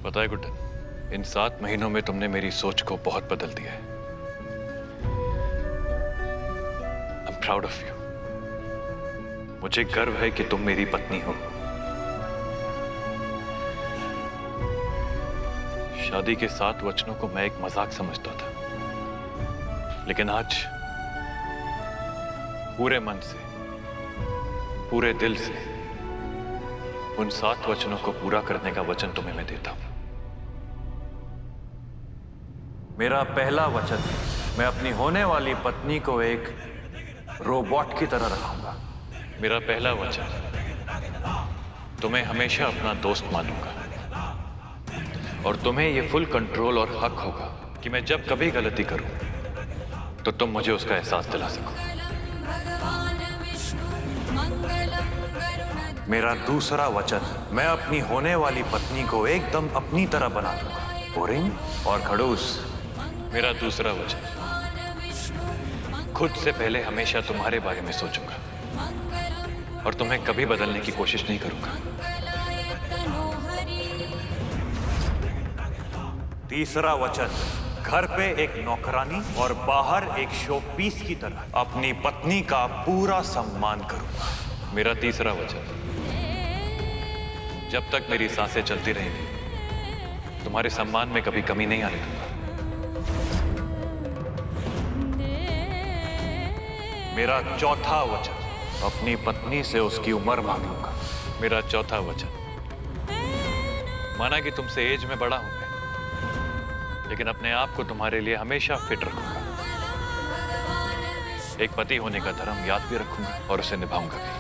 पता है गुड्डन, इन 7 महीनों में तुमने मेरी सोच को बहुत बदल दिया है। I am proud of you. मुझे गर्व है कि तुम मेरी पत्नी हो। शादी के 7 वचनों को मैं एक मजाक समझता था, लेकिन आज पूरे मन से, पूरे दिल से उन 7 वचनों को पूरा करने का वचन तुम्हें मैं देता हूं। मेरा पहला वचन, मैं अपनी होने वाली पत्नी को एक रोबोट की तरह रखूंगा। मेरा पहला वचन, तुम्हें हमेशा अपना दोस्त मानूंगा और तुम्हें यह फुल कंट्रोल और हक होगा कि मैं जब कभी गलती करूं तो तुम मुझे उसका एहसास दिला सको। मेरा दूसरा वचन, मैं अपनी होने वाली पत्नी को एकदम अपनी तरह बना दूंगा, बोरिंग और खड़ूस। मेरा दूसरा वचन, खुद से पहले हमेशा तुम्हारे बारे में सोचूंगा और तुम्हें कभी बदलने की कोशिश नहीं करूंगा। तीसरा वचन, घर पे एक नौकरानी और बाहर एक शो पीस की तरह अपनी पत्नी का पूरा सम्मान करूंगा। मेरा तीसरा वचन, जब तक मेरी सांसें चलती रहेंगी तुम्हारे सम्मान में कभी कमी नहीं आने दूंगा। मेरा चौथा वचन, अपनी पत्नी से उसकी उम्र मांग लूंगा। मेरा चौथा वचन, माना कि तुमसे एज में बड़ा हूं मैं, लेकिन अपने आप को तुम्हारे लिए हमेशा फिट रखूंगा। एक पति होने का धर्म याद भी रखूंगा और उसे निभाऊंगा भी।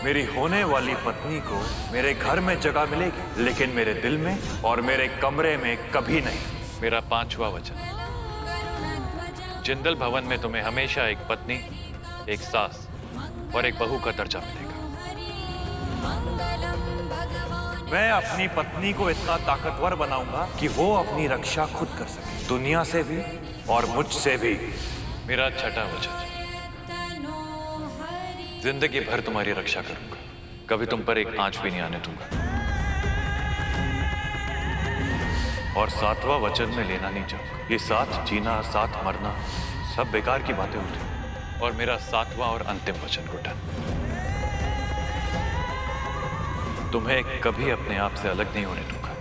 मेरी होने वाली पत्नी को मेरे घर में जगह मिलेगी, लेकिन मेरे दिल में और मेरे कमरे में कभी नहीं। मेरा पांचवा वचन, जिंदल भवन में तुम्हें हमेशा एक पत्नी, एक सास और एक बहू का दर्जा मिलेगा। मैं अपनी पत्नी को इतना ताकतवर बनाऊंगा कि वो अपनी रक्षा खुद कर सके, दुनिया से भी और मुझसे भी। मेरा छठा वचन, जिंदगी भर तुम्हारी रक्षा करूंगा, कभी तुम पर एक आंच भी नहीं आने दूंगा। और सातवां वचन में लेना नहीं चाहूंगा। ये साथ जीना, साथ मरना सब बेकार की बातें होती हैं। और मेरा सातवां और अंतिम वचन गुड्डन, तुम्हें कभी अपने आप से अलग नहीं होने दूंगा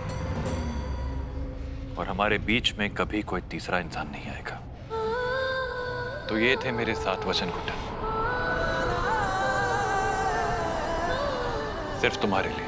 और हमारे बीच में कभी कोई तीसरा इंसान नहीं आएगा। तो ये थे मेरे 7 वचन गुड्डन, सिर्फ तुम्हारे लिए।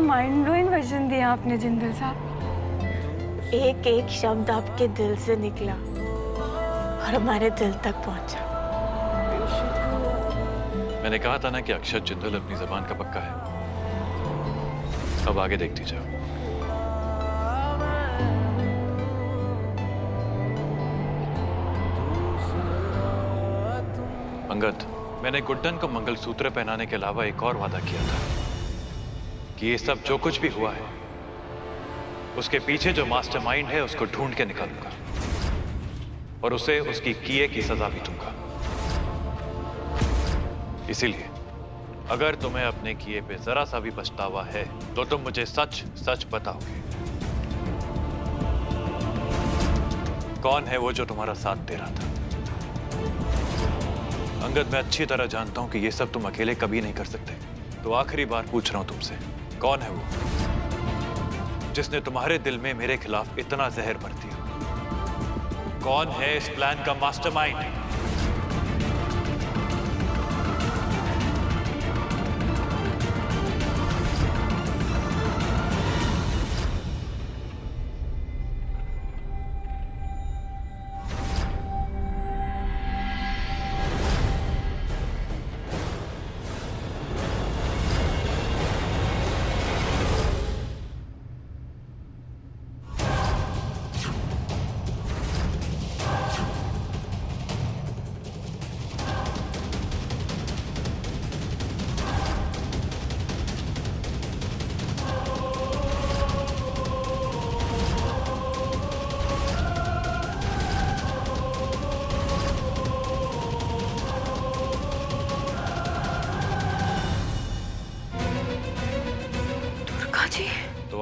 माइंड ब्लोइंग वचन दिया आपने जिंदल साहब। एक एक शब्द आपके दिल से निकला और हमारे दिल तक पहुंचा। मैंने कहा था ना कि अक्षत जिंदल अपनी जबान का पक्का है। अब आगे देखती जाओ। अंगद, मैंने गुड्डन को मंगलसूत्र पहनाने के अलावा एक और वादा किया था कि ये सब जो कुछ भी हुआ है उसके पीछे जो मास्टरमाइंड है उसको ढूंढ के निकालूंगा और उसे उसकी किए की सजा भी दूंगा। इसीलिए अगर तुम्हें अपने किए पे जरा सा भी पछतावा है तो तुम मुझे सच सच बताओगे। कौन है वो जो तुम्हारा साथ दे रहा था? अंगद, मैं अच्छी तरह जानता हूं कि ये सब तुम अकेले कभी नहीं कर सकते, तो आखिरी बार पूछ रहा हूं तुमसे, कौन है वो जिसने तुम्हारे दिल में मेरे खिलाफ इतना जहर भर दिया? कौन है इस प्लान का मास्टरमाइंड?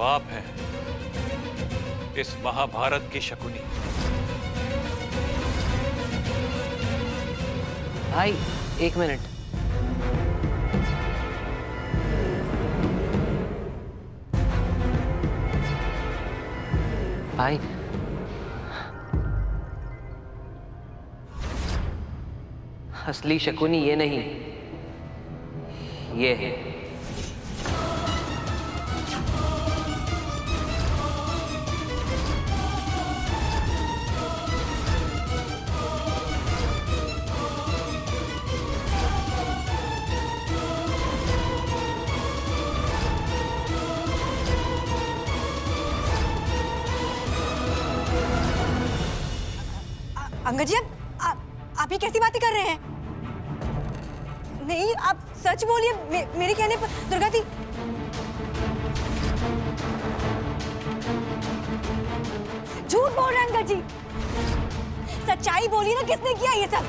आप हैं इस महाभारत की शकुनी। भाई 1 मिनट। भाई असली शकुनी ये नहीं, ये है। अंगद जी, आप ये कैसी बातें कर रहे हैं? नहीं, आप सच बोलिए। मेरे कहने पर दुर्गा दी। झूठ बोल रहे हैं अंगद जी। सच्चाई बोलिए ना, किसने किया ये सब?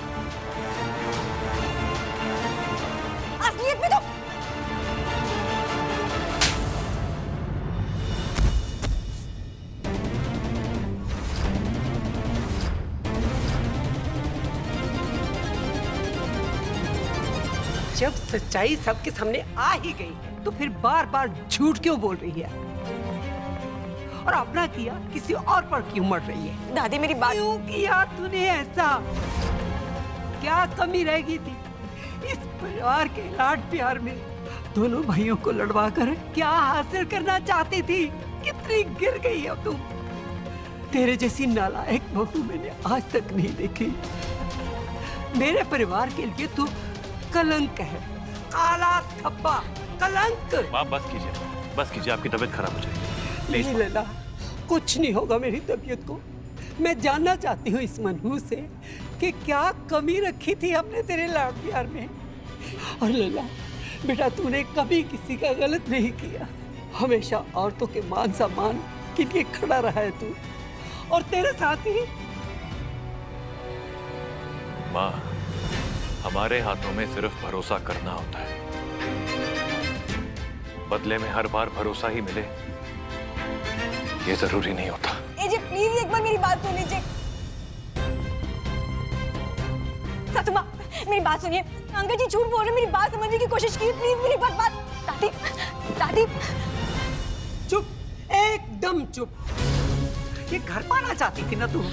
असलियत में तो जब सच्चाई सबके सामने आ ही गई तो फिर बार बार झूठ क्यों बोल रही है? और अपना किया किसी और पर क्यों मर रही है? दादी मेरी बात। क्यों किया तूने ऐसा? क्या कमी रह गई थी इस परिवार के लाड प्यार में? दोनों भाइयों को लड़वा कर क्या हासिल करना चाहती थी? कितनी गिर गई है तुम। तेरे जैसी नालायक बहू मैंने आज तक नहीं देखी। मेरे परिवार के लिए तू कलंक है, काला धब्बा, कलंक। माँ बस कीजिए, आपकी तबीयत खराब हो जाएगी। नहीं लला, कुछ नहीं होगा मेरी तबीयत को। मैं जानना चाहती हूँ इस मनहूस से कि क्या कमी रखी थी हमने तेरे लाड प्यार में। और लला बेटा, तूने कभी किसी का गलत नहीं किया। हमेशा औरतों के मान सम्मान के लिए खड़ा रहा है तू, और तेरे साथ ही। माँ, हमारे हाथों में सिर्फ भरोसा करना होता है, बदले में हर बार भरोसा ही मिले ये जरूरी नहीं होता। जी प्लीज एक बार मेरी बात सुन लीजिए। सतुमा, मेरी बात सुनिए। अंकल जी झूठ बोल रहे, मेरी बात समझने की कोशिश कीजिए प्लीज। मेरी बात दादी दादी। चुप, एकदम चुप। ये घर पाना चाहती थी ना तू।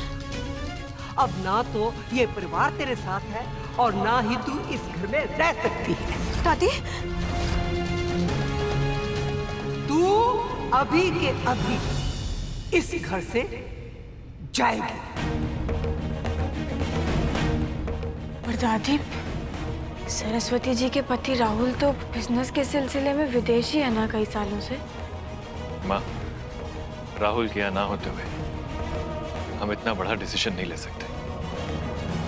अब ना तो ये परिवार तेरे साथ है और ना ही तू इस घर में रह सकती है। दादी, तू अभी के अभी इस घर से जाएगी। और दादी, सरस्वती जी के पति राहुल तो बिजनेस के सिलसिले में विदेशी है ना कई सालों से। माँ, राहुल के यहाँ ना होते हुए हम इतना बड़ा डिसीजन नहीं ले सकते।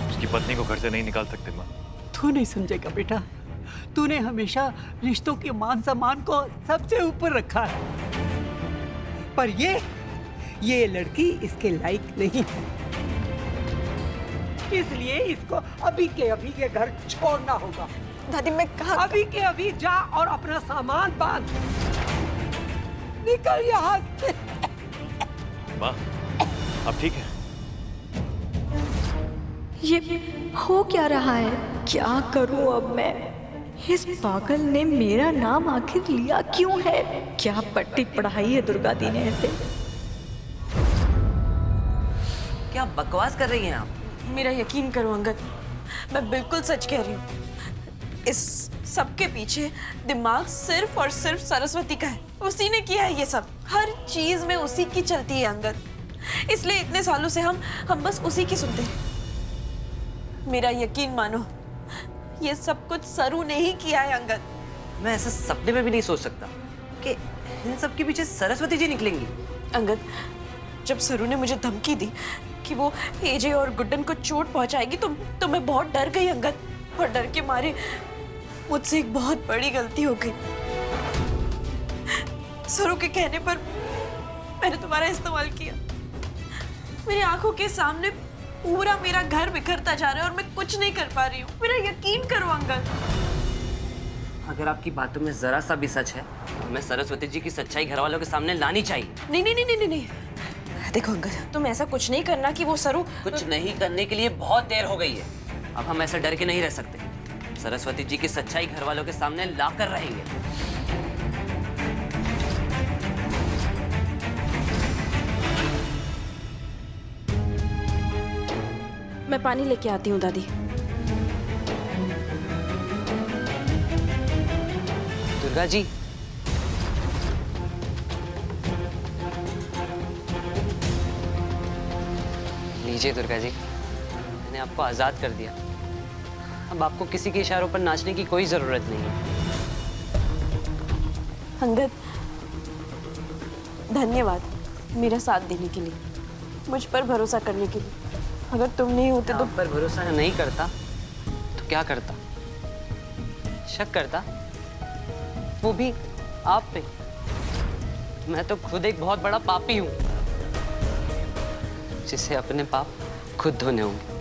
उसकी पत्नी को घर से नहीं निकाल सकते माँ। तू नहीं समझेगा बेटा। तूने हमेशा रिश्तों के मान सम्मान को सबसे ऊपर रखा है, पर ये लड़की इसके लायक नहीं है। इसलिए इसको अभी के अभी ये घर छोड़ना होगा। दादी मैं कहा। अभी के अभी जा और अपना सामान बांध, निकल यहाँ से। माँ, अब ठीक है? ये हो क्या रहा है? क्या करूं अब मैं? इस पागल ने मेरा नाम आखिर लिया क्यों है? क्या पट्टी पढ़ाई है दुर्गा दी ने ऐसे? क्या बकवास कर रही हैं आप? मेरा यकीन करो अंगद, मैं बिल्कुल सच कह रही हूँ। इस सब के पीछे दिमाग सिर्फ और सिर्फ सरस्वती का है। उसी ने किया है ये सब। हर चीज में उसी की चलती है अंगद, इसलिए इतने सालों से हम बस उसी की सुनते हैं। मेरा यकीन मानो, ये सब कुछ सरू ने ही किया है अंगद। मैं ऐसा सपने में भी नहीं सोच सकता कि इन सब के पीछे सरस्वती जी निकलेंगी। अंगद, जब सरू ने मुझे धमकी दी कि वो एजे और गुड्डन को चोट पहुंचाएगी तो मैं बहुत डर गई अंगद, और डर के मारे मुझसे एक बहुत बड़ी गलती हो गई। सरू के कहने पर मैंने तुम्हारा इस्तेमाल किया। मेरी आंखों के सामने पूरा मेरा घर बिखरता जा रहा है और मैं कुछ नहीं कर पा रही हूँ। मेरा यकीन करो अंगद। अगर आपकी बातों में जरा सा भी सच है तो हमें सरस्वती जी की सच्चाई घर वालों के सामने लानी चाहिए। नहीं नहीं नहीं नहीं नहीं नहीं। देखो अंकल, तुम ऐसा कुछ नहीं करना कि वो सरू। कुछ नहीं करने के लिए बहुत देर हो गई है। अब हम ऐसे डर के नहीं रह सकते। सरस्वती जी की सच्चाई घर वालों के सामने लाकर रहेंगे। मैं पानी लेके आती हूँ दादी। दुर्गा जी, लीजिए दुर्गा जी, मैंने आपको आजाद कर दिया। अब आपको किसी के इशारों पर नाचने की कोई जरूरत नहीं है। अंगद, धन्यवाद मेरा साथ देने के लिए, मुझ पर भरोसा करने के लिए। अगर तुम नहीं होते तो। आप पर भरोसा नहीं करता तो क्या करता? शक करता, वो भी आप पे। मैं तो खुद एक बहुत बड़ा पापी हूं, जिसे अपने पाप खुद धोने होंगे।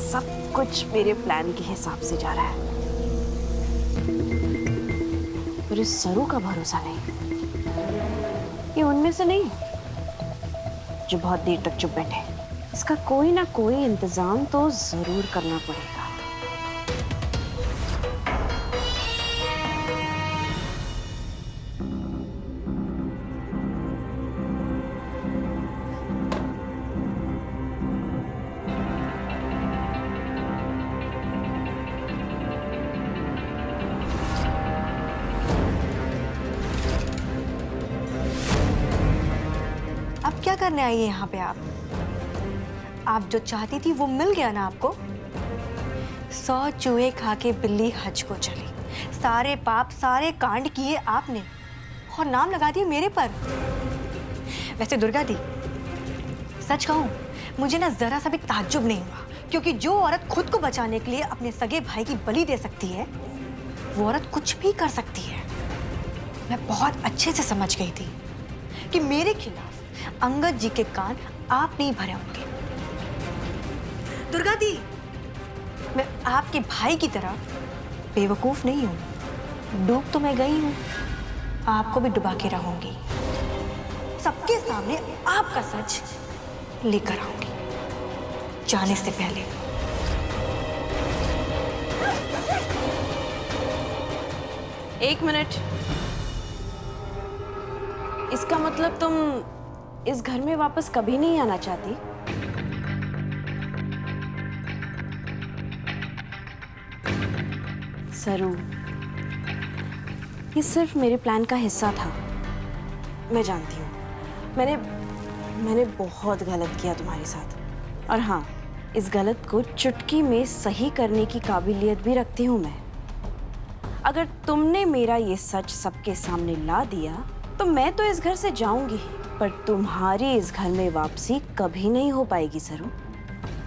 सब कुछ मेरे प्लान के हिसाब से जा रहा है, पर इस सरू का भरोसा नहीं। ये उनमें से नहीं जो बहुत देर तक चुप बैठे। इसका कोई ना कोई इंतजाम तो जरूर करना पड़ेगा। अब क्या करने आई है यहाँ पे आप जो चाहती थी वो मिल गया ना आपको? 100 चूहे खा के बिल्ली हज को चली। सारे पाप सारे कांड किए आपने और नाम लगा दिए मेरे पर। वैसे दुर्गा दी, सच कहूं मुझे ना जरा सा भी ताज्जुब नहीं हुआ, क्योंकि जो औरत खुद को बचाने के लिए अपने सगे भाई की बलि दे सकती है वो औरत कुछ भी कर सकती है। मैं बहुत अच्छे से समझ गई थी कि मेरे खिलाफ अंगद जी के कान आप नहीं भरे होंगे। दुर्गा दी, मैं आपके भाई की तरह बेवकूफ नहीं हूं। डूब तो मैं गई हूं, आपको भी डुबा के रहूंगी। सबके सामने आपका सच लेकर आऊंगी जाने से पहले। एक मिनट, इसका मतलब तुम इस घर में वापस कभी नहीं आना चाहती? सरू, ये सिर्फ मेरे प्लान का हिस्सा था। मैं जानती हूँ मैंने बहुत गलत किया तुम्हारे साथ, और हाँ, इस गलत को चुटकी में सही करने की काबिलियत भी रखती हूँ मैं। अगर तुमने मेरा ये सच सबके सामने ला दिया तो मैं तो इस घर से जाऊंगी, पर तुम्हारी इस घर में वापसी कभी नहीं हो पाएगी सरू।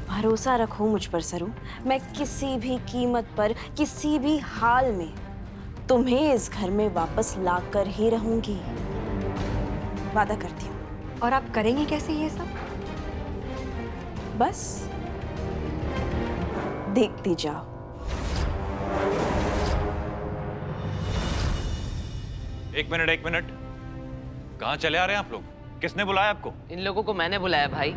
भरोसा रखो मुझ पर सरू, मैं किसी भी कीमत पर किसी भी हाल में तुम्हें इस घर में वापस लाकर ही रहूंगी, वादा करती हूँ। और आप करेंगी कैसे ये सब? बस देखती जाओ। एक मिनट, कहाँ चले आ रहे हैं आप लोग? किसने बुलाया आपको? इन लोगों को मैंने बुलाया भाई।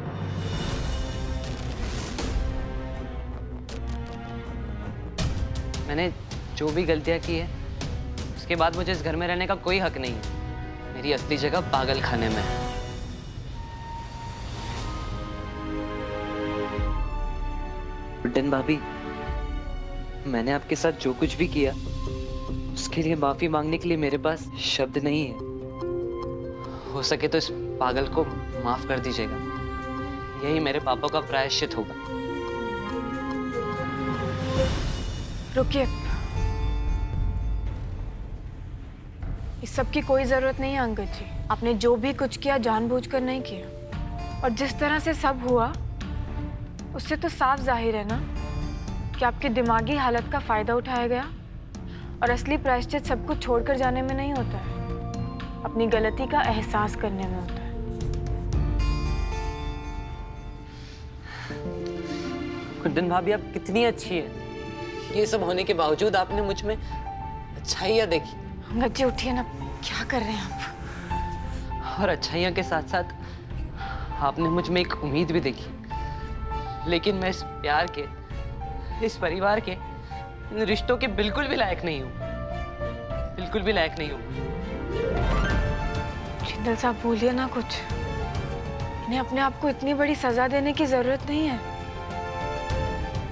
मैंने जो भी गलतियां की है उसके बाद मुझे इस घर में रहने का कोई हक नहीं है। मेरी असली जगह पागल खाने में है। गुड्डन भाभी, मैंने आपके साथ जो कुछ भी किया उसके लिए माफी मांगने के लिए मेरे पास शब्द नहीं है। हो सके तो इस पागल को माफ कर दीजिएगा, यही मेरे पापों का प्रायश्चित होगा। रुकिए, इस सब की कोई जरूरत नहीं है अंगद जी। आपने जो भी कुछ किया जानबूझकर नहीं किया, और जिस तरह से सब हुआ उससे तो साफ जाहिर है ना कि आपकी दिमागी हालत का फायदा उठाया गया, और असली प्रायश्चित सब कुछ छोड़कर जाने में नहीं होता है, अपनी गलती का एहसास करने में होता है। गुड्डन भाभी आप कितनी अच्छी हैं। ये सब होने के बावजूद आपने मुझ में अच्छाइयाँ देखी। अंगद जी उठिए ना, क्या कर रहे हैं आप? और अच्छाइयाँ के साथ साथ आपने मुझ में एक उम्मीद भी देखी। लेकिन मैं इस प्यार के, इस परिवार के, इन रिश्तों के बिल्कुल भी लायक नहीं हूँ। बिल्कुल भी लायक नहीं हूँ। जिंदल साहब बोलिए ना कुछ। इन्हें अपने आप को इतनी बड़ी सजा देने की जरूरत नहीं है।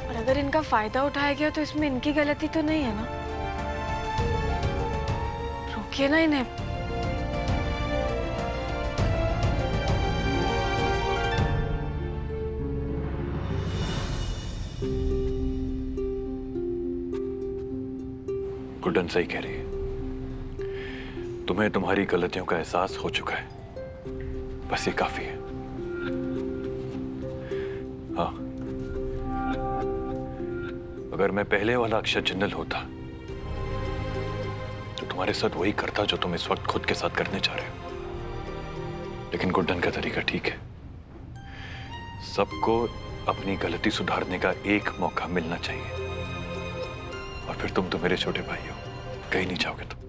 और अगर इनका फायदा उठाया गया तो इसमें इनकी गलती तो नहीं है ना। रोकिए ना इन्हें। गुड्डन सही कह रही है। तुम्हें तुम्हारी गलतियों का एहसास हो चुका है, बस ये काफी है। हाँ, अगर मैं पहले वाला अक्षर जिंदल होता तो तुम्हारे साथ वही करता जो तुम इस वक्त खुद के साथ करने जा रहे हो। लेकिन गुड्डन का तरीका ठीक है। सबको अपनी गलती सुधारने का एक मौका मिलना चाहिए। और फिर तुम तो मेरे छोटे भाई हो, कहीं नहीं जाओगे तुम।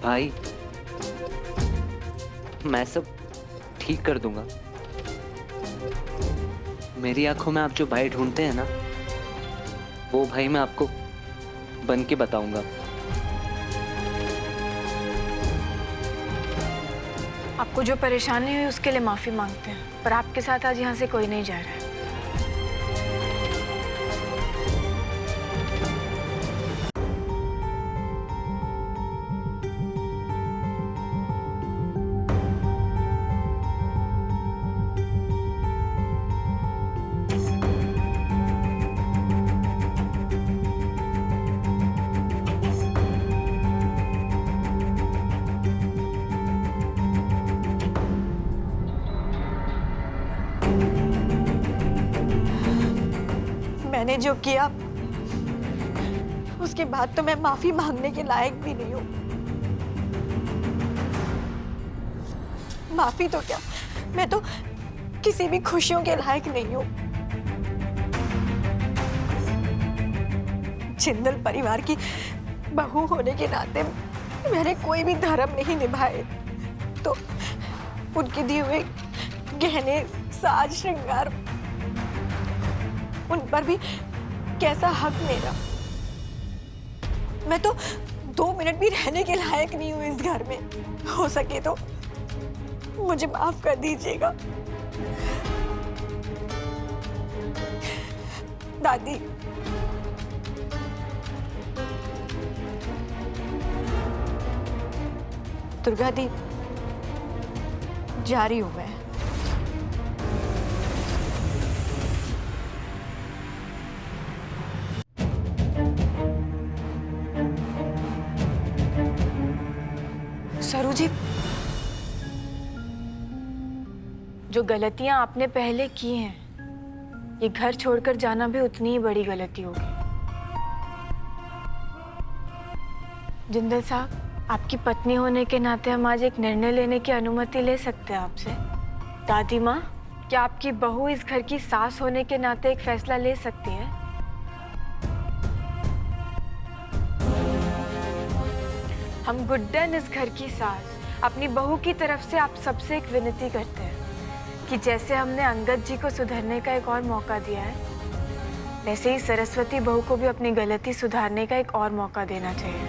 भाई मैं सब ठीक कर दूंगा। मेरी आंखों में आप जो भाई ढूंढते हैं ना, वो भाई मैं आपको बन के बताऊंगा। आपको जो परेशानी हुई उसके लिए माफी मांगते हैं, पर आपके साथ आज यहाँ से कोई नहीं जा रहा है। मैंने जो किया उसके बाद तो मैं माफी मांगने के लायक भी नहीं हूँ। माफी तो क्या, मैं तो किसी भी खुशियों के लायक नहीं हूँ। जिंदल परिवार की बहू होने के नाते मैंने कोई भी धर्म नहीं निभाए, तो उनके दिए हुए गहने, साज, श्रृंगार, उन पर भी कैसा हक मेरा। मैं तो 2 मिनट भी रहने के लायक नहीं हूँ इस घर में। हो सके तो मुझे माफ कर दीजिएगा। दादी, दुर्गा दी, जा रही हूँ मैं। सरू जी, जो गलतियां आपने पहले की हैं, ये घर छोड़कर जाना भी उतनी ही बड़ी गलती होगी। जिंदल साहब, आपकी पत्नी होने के नाते हम आज एक निर्णय लेने की अनुमति ले सकते हैं आपसे। दादी माँ, क्या आपकी बहू इस घर की सास होने के नाते एक फैसला ले सकती है? हम गुड्डन, इस घर की सास, अपनी बहू की तरफ से आप सबसे एक विनती करते हैं कि जैसे हमने अंगद जी को सुधरने का एक और मौका दिया है, वैसे ही सरस्वती बहू को भी अपनी गलती सुधारने का एक और मौका देना चाहिए।